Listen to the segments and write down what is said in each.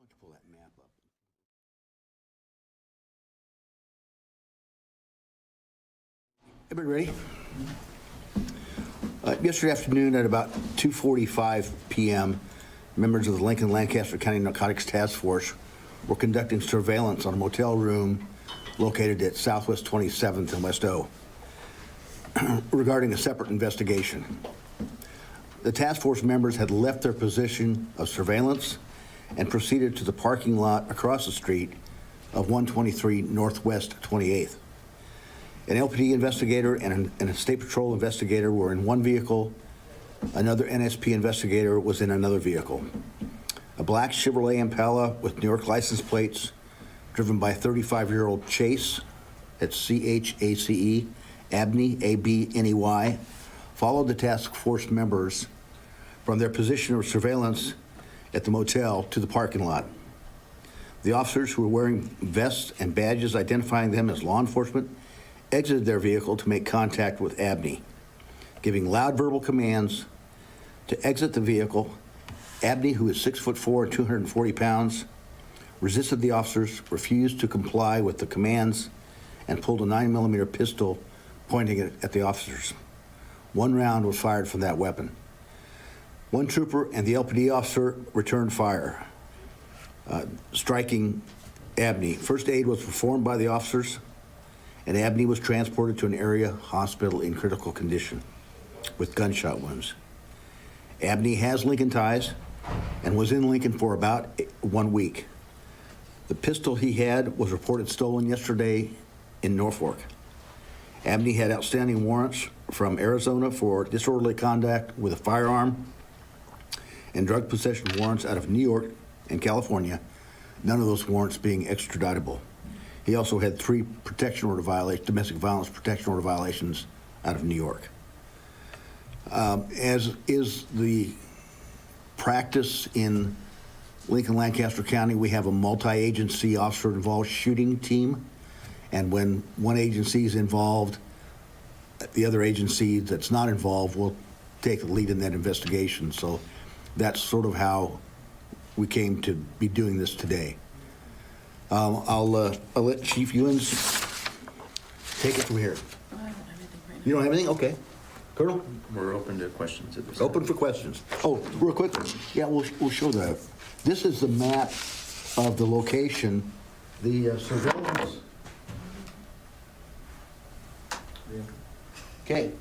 don't you pull that map up? Everybody ready? Yesterday afternoon at about 2:45 p.m., members of the Lincoln-Lancaster County Narcotics Task Force were conducting surveillance on a motel room located at Southwest 27th and West O regarding a separate investigation. The task force members had left their position of surveillance and proceeded to the parking lot across the street of 123 Northwest 28th. An LPD investigator and a State Patrol investigator were in one vehicle. Another NSP investigator was in another vehicle. A black Chevrolet Impala with New York license plates, driven by 35-year-old Chase, that's C-H-A-C-E, Abney, A-B-N-E-Y, followed the task force members from their position of surveillance at the motel to the parking lot. The officers, who were wearing vests and badges identifying them as law enforcement, exited their vehicle to make contact with Abney, giving loud verbal commands to exit the vehicle. Abney, who is 6'4" and 240 pounds, resisted the officers, refused to comply with the commands, and pulled a 9mm pistol pointing it at the officers. One round was fired from that weapon. One trooper and the LPD officer returned fire, striking Abney. First aid was performed by the officers, and Abney was transported to an area hospital in critical condition with gunshot wounds. Abney has Lincoln ties and was in Lincoln for about 1 week. The pistol he had was reported stolen yesterday in Norfolk. Abney had outstanding warrants from Arizona for disorderly conduct with a firearm and drug possession warrants out of New York and California, none of those warrants being extraditable. He also had 3 protection order violations, domestic violence protection order violations out of New York. As is the practice in Lincoln-Lancaster County, we have a multi-agency officer-involved shooting team, and when one agency is involved, the other agency that's not involved will take the lead in that investigation. So that's sort of how we came to be doing this today. I'll let Chief Ewens take it from here. I don't have anything right now. You don't have anything? Okay. Colonel? We're open to questions at this Open for questions. Oh, real quick. Yeah, we'll show that. This is the map of the location, the surveillance. Okay.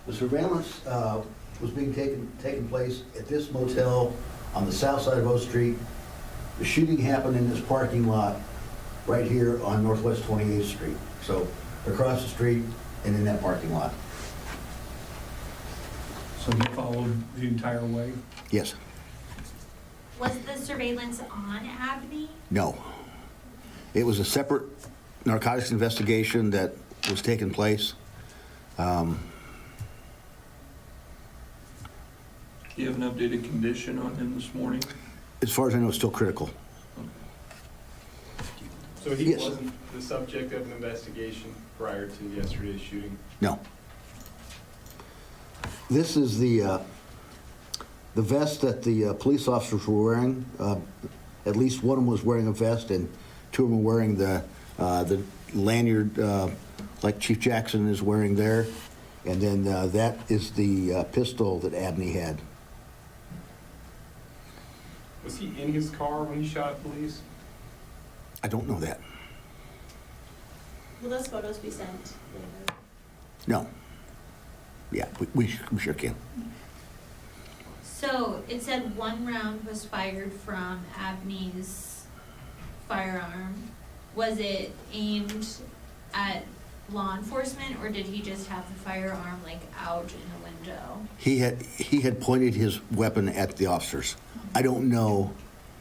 The surveillance was being taken place at this motel on the south side of O Street. The shooting happened in this parking lot right here on Northwest 28th Street. So across the street and in that parking lot. So he followed the entire way? Yes. Was the surveillance on Abney? No. It was a separate narcotics investigation that was taking place. Do you have an updated condition on him this morning? As far as I know, it's still critical. So he Yes. wasn't the subject of an investigation prior to yesterday's shooting? No. This is the vest that the police officers were wearing. At least one of them was wearing a vest, and 2 of them were wearing the lanyard like Chief Jackson is wearing there. And then that is the pistol that Abney had. Was he in his car when he shot police? I don't know that. Will those photos be sent later? No. Yeah, we sure can. So it said 1 round was fired from Abney's firearm. Was it aimed at law enforcement, or did he just have the firearm like out in a window? He had pointed his weapon at the officers. I don't know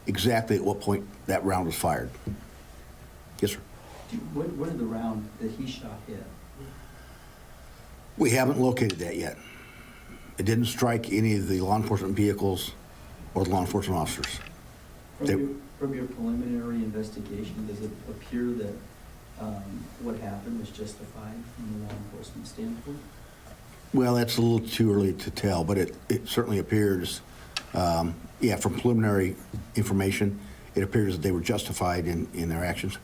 exactly at what point that round was fired. Yes, sir. What did the round that he shot hit? We haven't located that yet. It didn't strike any of the law enforcement vehicles or the law enforcement officers. From your preliminary investigation, does it appear that what happened was justified from the law enforcement standpoint? Well, that's a little too early to tell, but it certainly appears, yeah, from preliminary information, it appears that they were justified in their actions.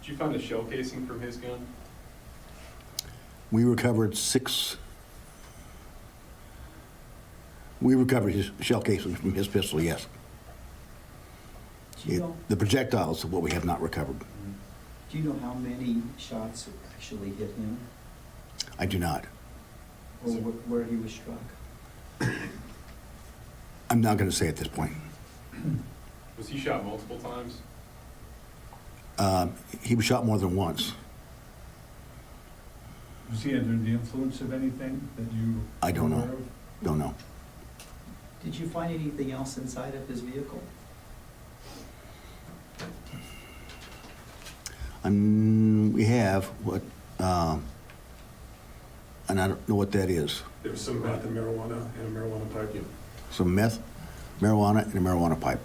Did you find a shell casing from his gun? We recovered his shell casings from his pistol, yes. Do you know, The projectiles are what we have not recovered. do you know how many shots actually hit him, I do not. or where he was struck? I'm not going to say at this point. Was he shot multiple times? He was shot more than once. Was he under the influence of anything that you? I don't know. aware of? Don't know. Did you find anything else inside of his vehicle? We have what, and I don't know what that is. There was some meth and marijuana and a marijuana pipe. Some meth, marijuana, and a marijuana pipe.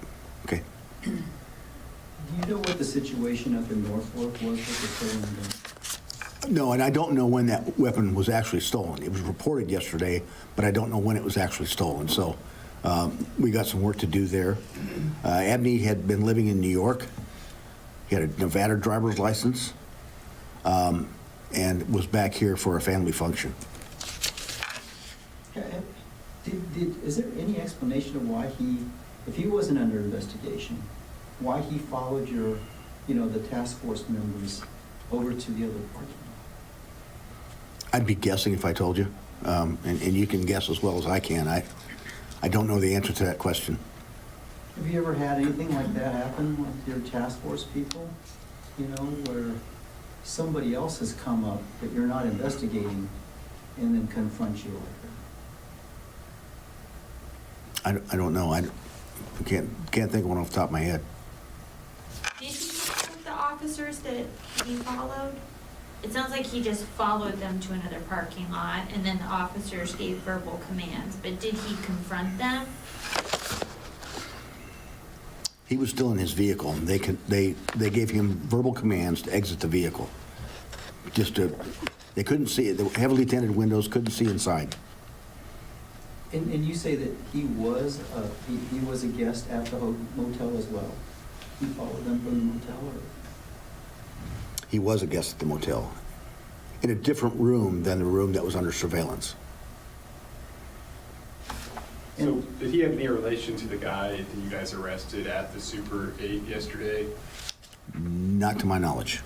Okay. Do you know what the situation up in Norfolk was with the stolen gun? No, and I don't know when that weapon was actually stolen. It was reported yesterday, but I don't know when it was actually stolen. So we got some work to do there. Abney had been living in New York. He had a Nevada driver's license and was back here for a family function. Is there any explanation of why he, if he wasn't under investigation, why he followed your, the task force members over to the other parking lot? I'd be guessing if I told you, and you can guess as well as I can. I don't know the answer to that question. Have you ever had anything like that happen with your task force people? Where somebody else has come up that you're not investigating and then confronts you like that? I don't know. I can't think of one off the top of my head. Did he have the officers that he followed? It sounds like he just followed them to another parking lot, and then the officers gave verbal commands, but did he confront them? He was still in his vehicle, and they gave him verbal commands to exit the vehicle. They couldn't see it. The heavily tinted windows couldn't see inside. And you say that he was a guest at the motel as well? He followed them from the motel, or? He was a guest at the motel in a different room than the room that was under surveillance. So did he have any relation to the guy that you guys arrested at the Super 8 yesterday? Not to my knowledge.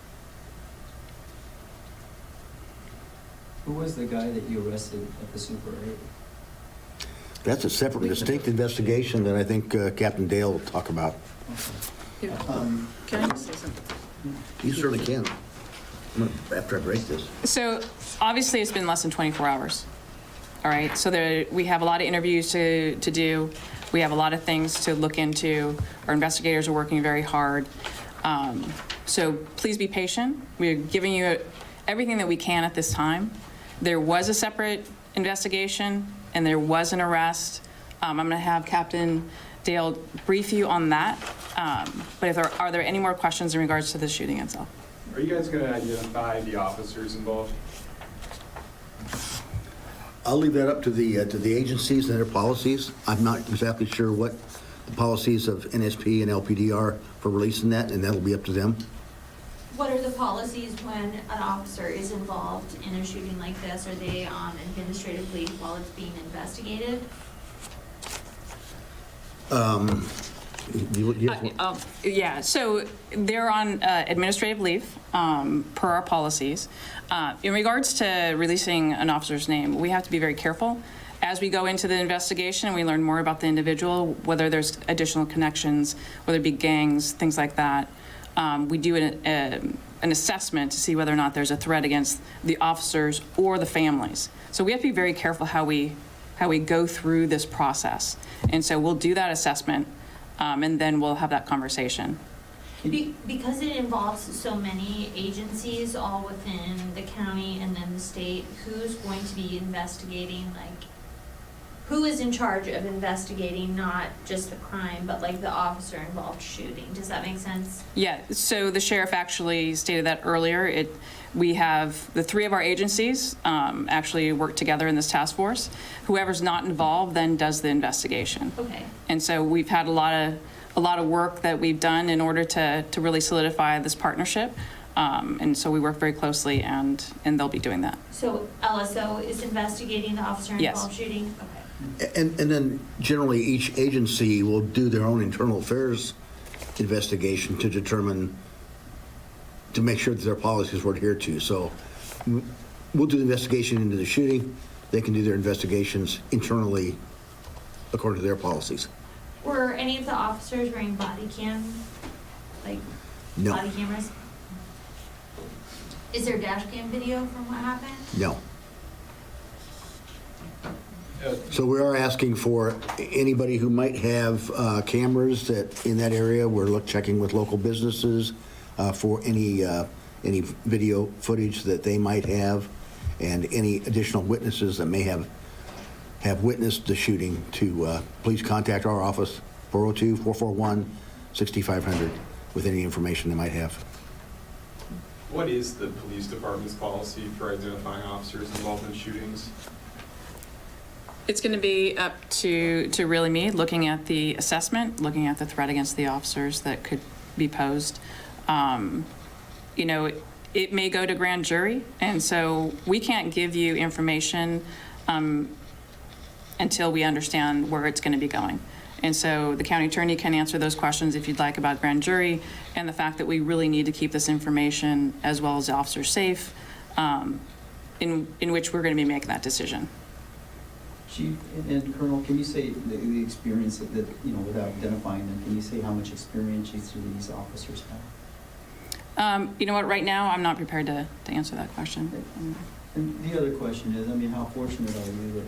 Who was the guy that you arrested at the Super 8? That's a separate and distinct investigation that I think Captain Dale will talk about. Okay. Can I say something? You certainly can. After I break this. So obviously it's been less than 24 hours. All right, so we have a lot of interviews to do. We have a lot of things to look into. Our investigators are working very hard. So please be patient. We're giving you everything that we can at this time. There was a separate investigation and there was an arrest. I'm going to have Captain Dale brief you on that. But are there any more questions in regards to the shooting itself? Are you guys going to identify the officers involved? I'll leave that up to the agencies and their policies. I'm not exactly sure what the policies of NSP and LPD are for releasing that, and that'll be up to them. What are the policies when an officer is involved in a shooting like this? Are they on administrative leave while it's being investigated? Yeah, so they're on administrative leave per our policies. In regards to releasing an officer's name, we have to be very careful. As we go into the investigation, we learn more about the individual, whether there's additional connections, whether it be gangs, things like that. We do an assessment to see whether or not there's a threat against the officers or the families. So we have to be very careful how we go through this process. And so we'll do that assessment, and then we'll have that conversation. Because it involves so many agencies all within the county and then the state, who's going to be investigating, who is in charge of investigating not just the crime, but the officer involved shooting? Does that make sense? Yeah, so the sheriff actually stated that earlier. We have the three of our agencies actually work together in this task force. Whoever's not involved then does the investigation. Okay. And so we've had a lot a lot of work that we've done in order to really solidify this partnership. And so we work very closely, and they'll be doing that. So LSO is investigating the officer Yes. involved shooting? Okay. And then generally, each agency will do their own internal affairs investigation to determine, to make sure that their policies were adhered to. So we'll do the investigation into the shooting. They can do their investigations internally according to their policies. Were any of the officers wearing body cam, like No. body cameras? Is there dash cam video from what happened? No. So we are asking for anybody who might have cameras that, in that area, we're checking with local businesses for any video footage that they might have, and any additional witnesses that may have witnessed the shooting to please contact our office, 402-441-6500, with any information they might have. What is the police department's policy for identifying officers involved in shootings? It's going to be up to really me, looking at the assessment, looking at the threat against the officers that could be posed. You know, it may go to grand jury, and so we can't give you information until we understand where it's going to be going. And so the county attorney can answer those questions if you'd like about grand jury, and the fact that we really need to keep this information as well as the officers safe, in which we're going to be making that decision. Chief and Colonel, can you say the experience that, you know, without identifying them, can you say how much experience each of these officers have? You know what, right now, I'm not prepared to answer that question. And the other question is, I mean, how fortunate are you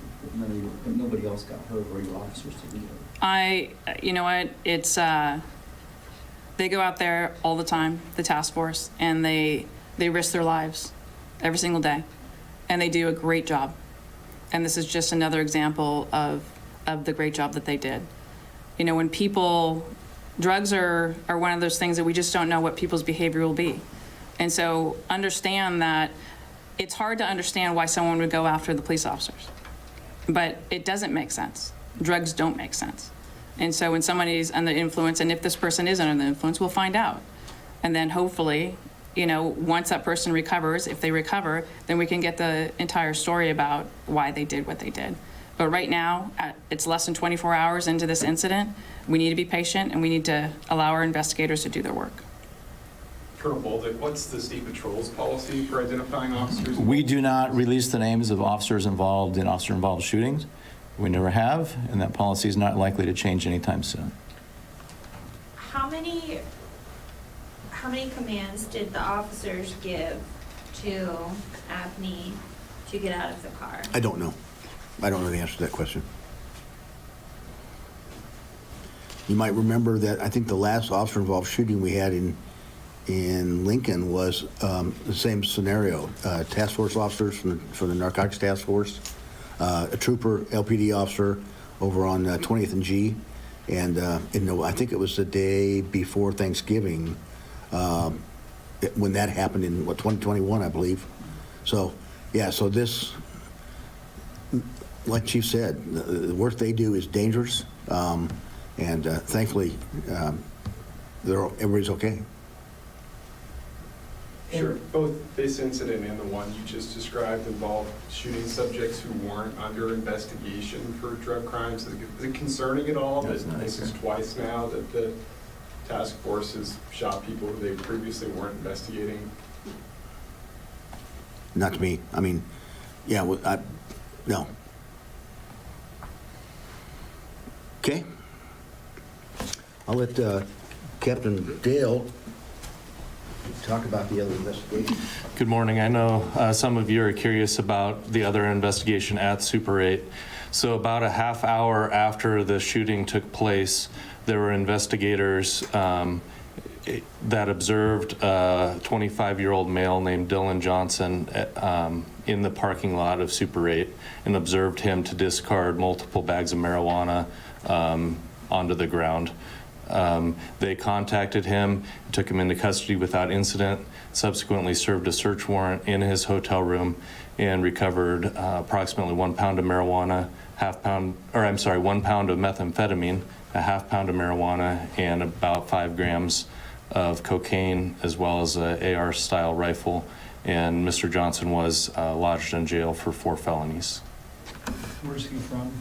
that nobody else got hurt, or your officers didn't get hurt? You know what, it's, they go out there all the time, the task force, and they risk their lives every single day, and they do a great job. And this is just another example of the great job that they did. You know, when drugs are one of those things that we just don't know what people's behavior will be. And so understand that it's hard to understand why someone would go after the police officers, but it doesn't make sense. Drugs don't make sense. And so when somebody's under the influence, and if this person is under the influence, we'll find out. And then hopefully, you know, once that person recovers, if they recover, then we can get the entire story about why they did what they did. But right now, it's less than 24 hours into this incident. We need to be patient, and we need to allow our investigators to do their work. Colonel Bolduc, what's the state patrol's policy for identifying officers? We do not release the names of officers involved in officer-involved shootings. We never have, and that policy is not likely to change anytime soon. How many commands did the officers give to Abney to get out of the car? I don't know. I don't know the answer to that question. You might remember that I think the last officer-involved shooting we had in Lincoln was the same scenario. Task force officers from the narcotics task force, a trooper, LPD officer over on 20th and G, and I think it was the day before Thanksgiving when that happened in 2021, I believe. So yeah, so this, like Chief said, the work they do is dangerous, and thankfully everybody's okay. Sure. Both this incident and the one you just described involved shooting subjects who weren't under investigation for drug crimes. Is it concerning at all that this is twice now that the task force has shot people who they previously weren't investigating? Not to me. I mean, yeah, no. Okay. I'll let Captain Dale talk about the other investigation. Good morning. I know some of you are curious about the other investigation at Super 8. So about a half hour after the shooting took place, there were investigators that observed a 25-year-old male named Dylan Johnson in the parking lot of Super 8 and observed him to discard multiple bags of marijuana onto the ground. They contacted him, took him into custody without incident, subsequently served a search warrant in his hotel room, and recovered approximately 1 pound of marijuana, 1 pound of methamphetamine, a half pound of marijuana, and about 5 grams of cocaine, as well as a AR-style rifle. And Mr. Johnson was lodged in jail for 4 felonies. Where's he from?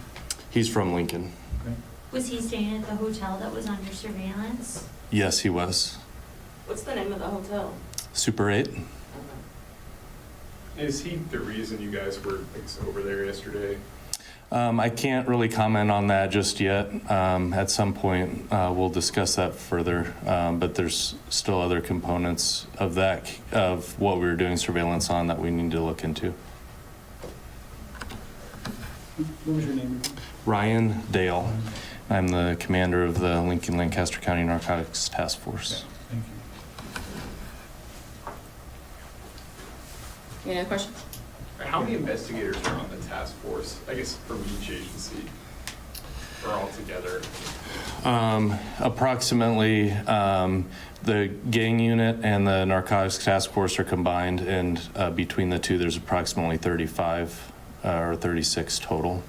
He's from Lincoln. Okay. Was he staying at the hotel that was under surveillance? Yes, he was. What's the name of the hotel? Super 8. Is he the reason you guys were over there yesterday? I can't really comment on that just yet. At some point, we'll discuss that further, but there's still other components of that, of what we were doing surveillance on, that we need to look into. What was your name? Ryan Dale. I'm the commander of the Lincoln-Lancaster County Narcotics Task Force. Thank you. Any other questions? How many investigators are on the task force, I guess, from each agency, or all together? Approximately, the gang unit and the narcotics task force are combined, and between the two, there's approximately 35 or 36 total.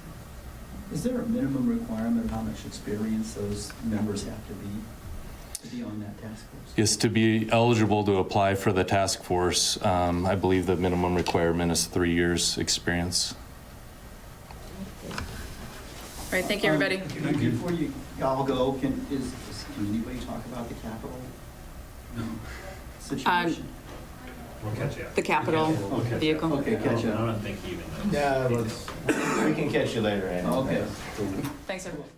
Is there a minimum requirement of how much experience those members have to be on that task force? Is to be eligible to apply for the task force. I believe the minimum requirement is 3 years experience. All right, thank you, everybody. Before you all go, can anybody talk about the capital situation? We'll catch you. The Capitol vehicle. Okay, catch up. I don't think he even knows. Yeah, we can catch you later, Andy. Okay. Thanks, everyone.